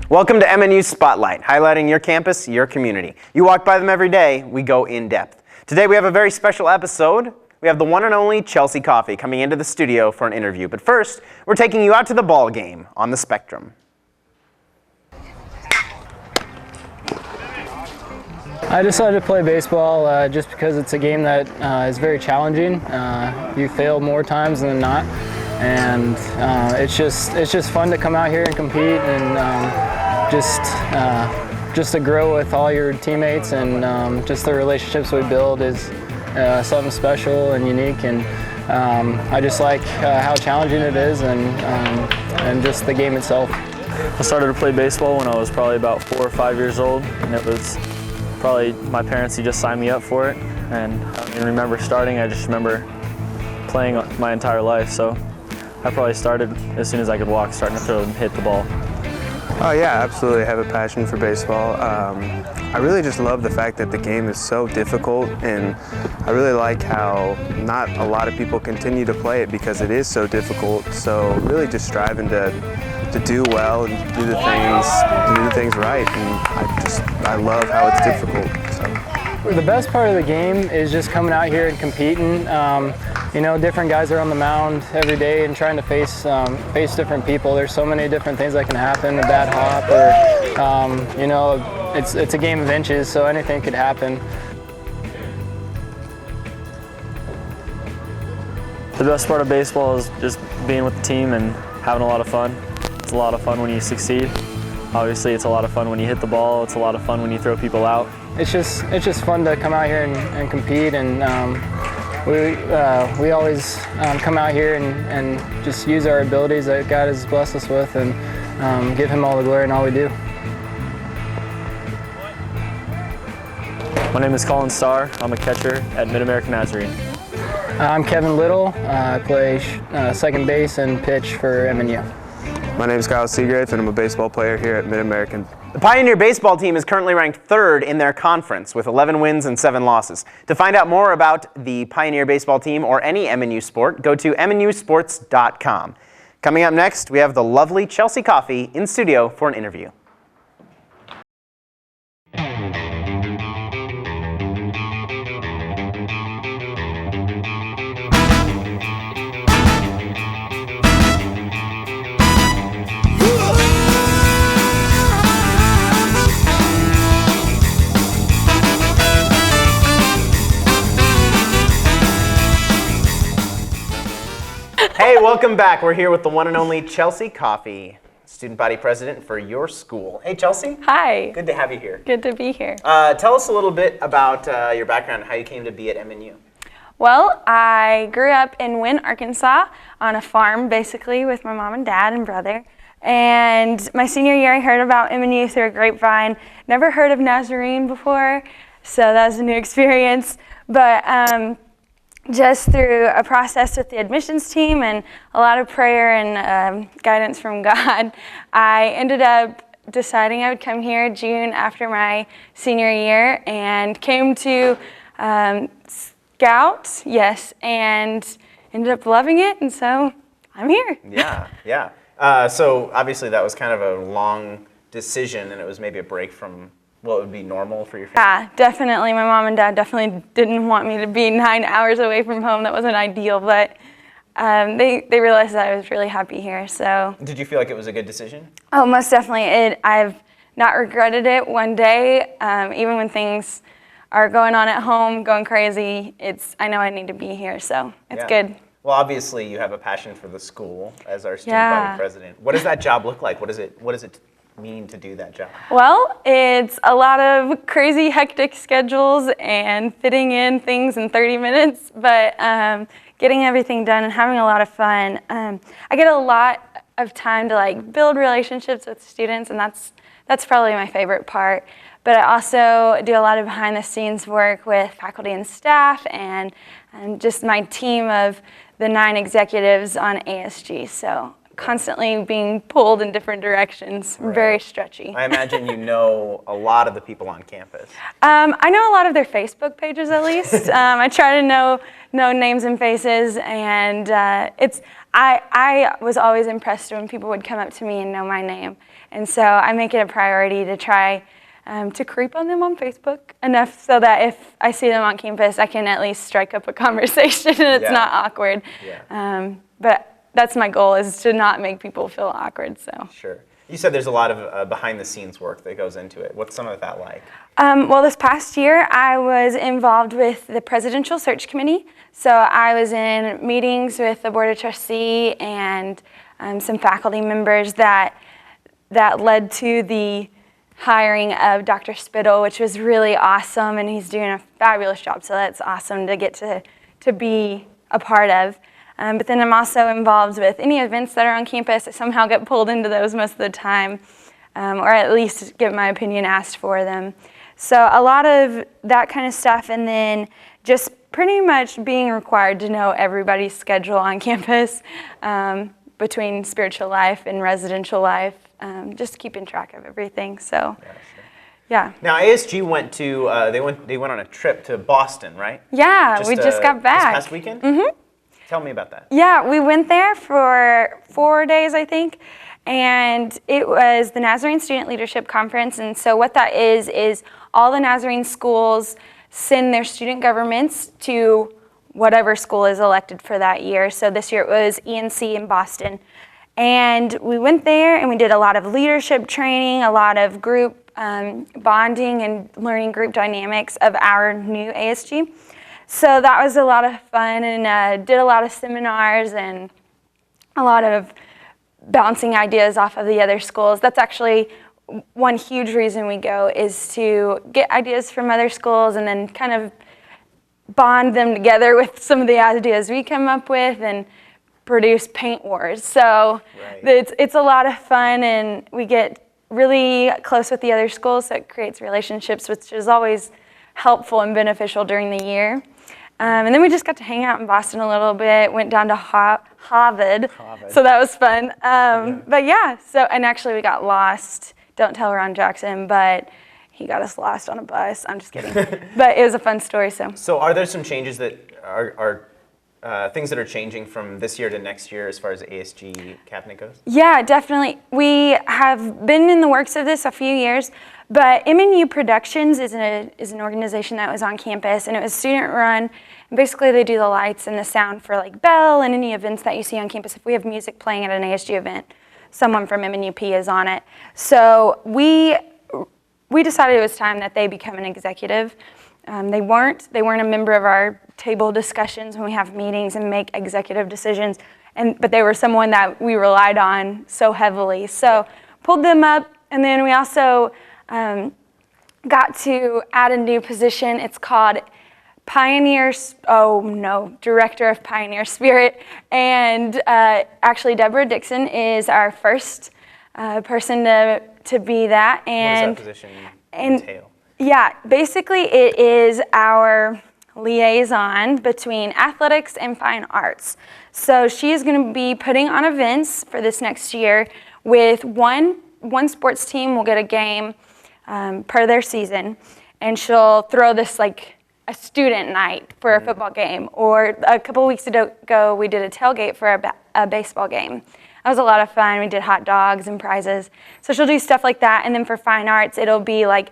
Welcome to MNU Spotlight, highlighting your campus, your community. You walk by them every day, we go in depth. Today we have a very special episode. We have the one and only Chelsea Coffey coming into the studio for an interview. But first, we're taking you out to the ball game on the Spectrum. I decided to play baseball just because it's a game that is very challenging. You fail more times than not, and it's just fun to come out here and compete and just to grow with all your teammates, and just the relationships we build is something special and unique. And I just like how challenging it is, and just the game itself. I started to play baseball when I was probably about 4 or 5 years old, and it was probably my parents who just signed me up for it, and I don't even remember starting. I just remember playing my entire life, so I probably started as soon as I could walk, starting to throw and hit the ball. Oh yeah, absolutely. I have a passion for baseball. I really just love the fact that the game is so difficult, and I really like how not a lot of people continue to play it because it is so difficult. So really just striving to do well and do the things right, and I love how it's difficult. So. The best part of the game is just coming out here and competing. You know, different guys are on the mound every day and trying to face different people. There's so many different things that can happen, a bad hop, or you know, it's a game of inches, so anything could happen. The best part of baseball is just being with the team and having a lot of fun. It's a lot of fun when you succeed. Obviously, it's a lot of fun when you hit the ball. It's a lot of fun when you throw people out. It's just fun to come out here and compete, and we always come out here and just use our abilities that God has blessed us with, and give Him all the glory in all we do. My name is Colin Starr. I'm a catcher at Mid-American Nazarene. I'm Kevin Little. I play second base and pitch for MNU. My name is Kyle Seagrave, and I'm a baseball player here at Mid-American. The Pioneer baseball team is currently ranked 3rd in their conference with 11 wins and 7 losses. To find out more about the Pioneer baseball team or any MNU sport, go to mnusports.com. Coming up next, we have the lovely Chelsea Coffey in studio for an interview. Hey, welcome back. We're here with the one and only Chelsea Coffey, student body president for your school. Hey, Chelsea. Hi. Good to have you here. Good to be here. Tell us a little bit about your background and how you came to be at MNU. Well, I grew up in Wynne, Arkansas, on a farm, basically, with my mom and dad and brother. And my senior year, I heard about MNU through a grapevine. Never heard of Nazarene before, so that was a new experience. But just through a process with the admissions team and a lot of prayer and guidance from God, I ended up deciding I would come here June after my senior year, and came to Scout, yes, and ended up loving it, and so I'm here. Yeah. So obviously that was kind of a long decision, and it was maybe a break from what would be normal for your family? Yeah, definitely. My mom and dad definitely didn't want me to be 9 hours away from home. That wasn't ideal, but they realized that I was really happy here. So. Did you feel like it was a good decision? Oh, most definitely. I've not regretted it one day. Even when things are going on at home, going crazy, I know I need to be here, so it's good. Well, obviously you have a passion for the school as our student body president. What does that job look like? What does it mean to do that job? Well, it's a lot of crazy, hectic schedules and fitting in things in 30 minutes, but getting everything done and having a lot of fun. I get a lot of time to build relationships with students, and that's probably my favorite part. But I also do a lot of behind-the-scenes work with faculty and staff, and just my team of the 9 executives on ASG. So constantly being pulled in different directions. Very stretchy. I imagine you know a lot of the people on campus. I know a lot of their Facebook pages at least. I try to know names and faces, and I was always impressed when people would come up to me and know my name. And so I make it a priority to try to creep on them on Facebook enough so that if I see them on campus, I can at least strike up a conversation and it's not awkward. Yeah. But that's my goal, is to not make people feel awkward. So. Sure. You said there's a lot of behind-the-scenes work that goes into it. What's some of that like? Well, this past year, I was involved with the Presidential Search Committee. So I was in meetings with the Board of Trustees and some faculty members that led to the hiring of Dr. Spittle, which was really awesome, and he's doing a fabulous job. So that's awesome to get to be a part of. But then I'm also involved with any events that are on campus. I somehow get pulled into those most of the time, or at least get my opinion asked for them. So a lot of that kind of stuff, and then just pretty much being required to know everybody's schedule on campus between spiritual life and residential life, just keeping track of everything. So, yeah. Now ASG went to they went on a trip to Boston, right? Yeah, we just got back. This past weekend? Mm-hmm. Tell me about that. Yeah, we went there for 4 days, I think, and it was the Nazarene Student Leadership Conference. And so what that is all the Nazarene schools send their student governments to whatever school is elected for that year. So this year it was ENC in Boston. And we went there and we did a lot of leadership training, a lot of group bonding and learning group dynamics of our new ASG. So that was a lot of fun, and did a lot of seminars and a lot of bouncing ideas off of the other schools. That's actually one huge reason we go, is to get ideas from other schools and then kind of bond them together with some of the ideas we come up with and produce paint wars. So it's a lot of fun, and we get really close with the other schools, so it creates relationships, which is always helpful and beneficial during the year. And then we just got to hang out in Boston a little bit, went down to Harvard, so that was fun. But yeah, and actually we got lost. Don't tell Ron Jackson, but he got us lost on a bus. I'm just kidding. But it was a fun story. So are there some changes that are things that are changing from this year to next year as far as ASG cabinet goes? Yeah, definitely. We have been in the works of this a few years, but MNU Productions is an organization that was on campus, and it was student run. And basically, they do the lights and the sound for like Bell and any events that you see on campus. If we have music playing at an ASG event, someone from MNUP is on it. So we decided it was time that they become an executive. They weren't a member of our table discussions when we have meetings and make executive decisions, but they were someone that we relied on so heavily. So pulled them up, and then we also got to add a new position. It's called Director of Pioneer Spirit. And actually, Deborah Dixon is our first person to be that. And what does that position entail? Yeah, basically it is our liaison between athletics and fine arts. So she is going to be putting on events for this next year with one sports team will get a game per their season, and she'll throw this like a student night for a football game, or a couple weeks ago we did a tailgate for a baseball game. That was a lot of fun. We did hot dogs and prizes. So she'll do stuff like that, and then for fine arts it'll be like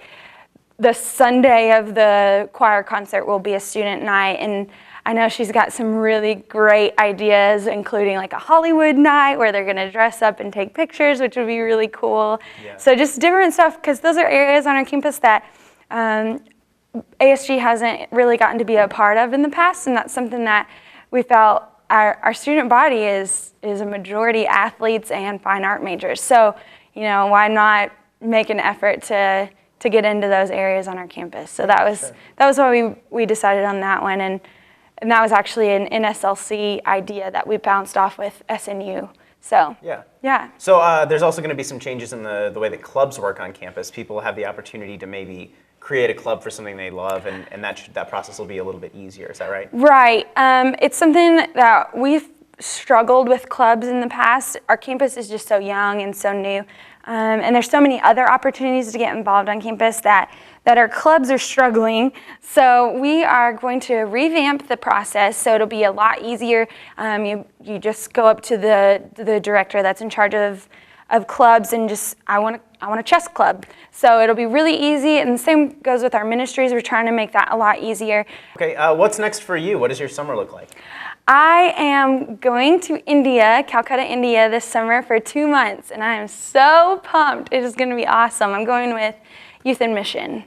the Sunday of the choir concert will be a student night, and I know she's got some really great ideas, including like a Hollywood night where they're gonna dress up and take pictures, which would be really cool. Yeah. So just different stuff, because those are areas on our campus that ASG hasn't really gotten to be a part of in the past, and that's something that we felt our student body is a majority athletes and fine art majors. So, why not make an effort to get into those areas on our campus? So that was why we decided on that one, and that was actually an NSLC idea that we bounced off with SNU. So yeah. So there's also going to be some changes in the way that clubs work on campus. People have the opportunity to maybe create a club for something they love, and that process will be a little bit easier. Is that right? Right. It's something that we've struggled with clubs in the past. Our campus is just so young and so new. And there's so many other opportunities to get involved on campus that our clubs are struggling. So we are going to revamp the process so it'll be a lot easier. You just go up to the director that's in charge of clubs and just, I want a chess club. So it'll be really easy, and the same goes with our ministries. We're trying to make that a lot easier. Okay, what's next for you? What does your summer look like? I am going to India, Calcutta, India this summer for 2 months, and I am so pumped. It is going to be awesome. I'm going with Youth in Mission,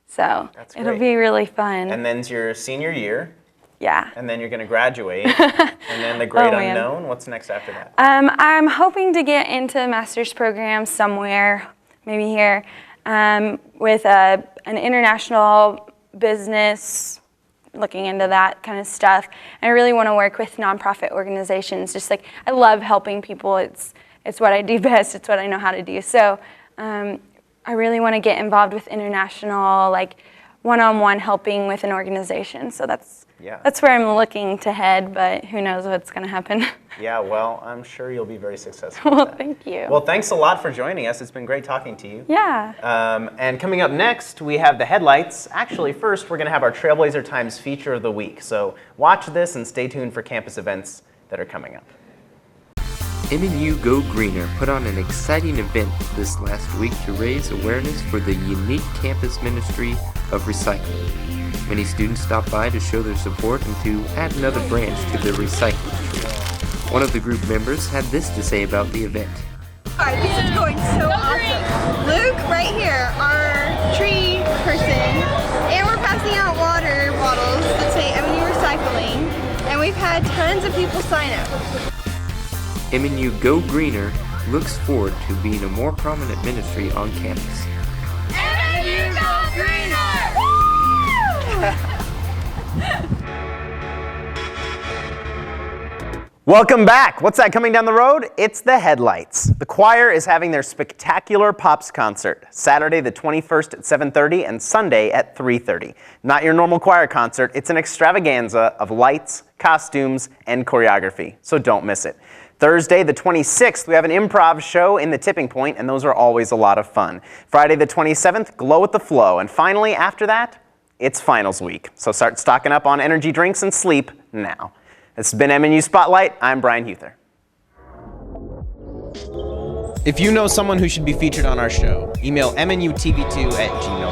so it'll be really fun. And then's your senior year. Yeah. And then you're going to graduate. And then the great unknown. What's next after that? I'm hoping to get into a master's program somewhere, maybe here, with an international business, looking into that kind of stuff. And I really want to work with nonprofit organizations. Just like, I love helping people. It's what I do best. It's what I know how to do. So I really want to get involved with international, like one-on-one helping with an organization. So that's where I'm looking to head, but who knows what's going to happen. Yeah, well, I'm sure you'll be very successful. Well, thank you. Well, thanks a lot for joining us. It's been great talking to you. Yeah. And coming up next, we have the headlights. Actually, first, we're going to have our Trailblazer Times feature of the week. So watch this and stay tuned for campus events that are coming up. MNU Go Greener put on an exciting event this last week to raise awareness for the unique campus ministry of recycling. Many students stopped by to show their support and to add another branch to the recycling tree. One of the group members had this to say about the event. Alright, this is going so awesome. Luke, right here, our tree person, and we're passing out water bottles that say MNU Recycling, and we've had tons of people sign up. MNU Go Greener looks forward to being a more prominent ministry on campus. MNU Go Greener! Woo! Welcome back. What's that coming down the road? It's the headlights. The choir is having their spectacular Pops concert Saturday the 21st at 7:30 and Sunday at 3:30. Not your normal choir concert. It's an extravaganza of lights, costumes, and choreography. So don't miss it. Thursday the 26th, we have an improv show in the Tipping Point, and those are always a lot of fun. Friday the 27th, Glow with the Flow. And finally, after that, it's finals week. So start stocking up on energy drinks and sleep now. This has been MNU Spotlight. I'm Brian Huther. If you know someone who should be featured on our show, email mnutv2@gmail.com.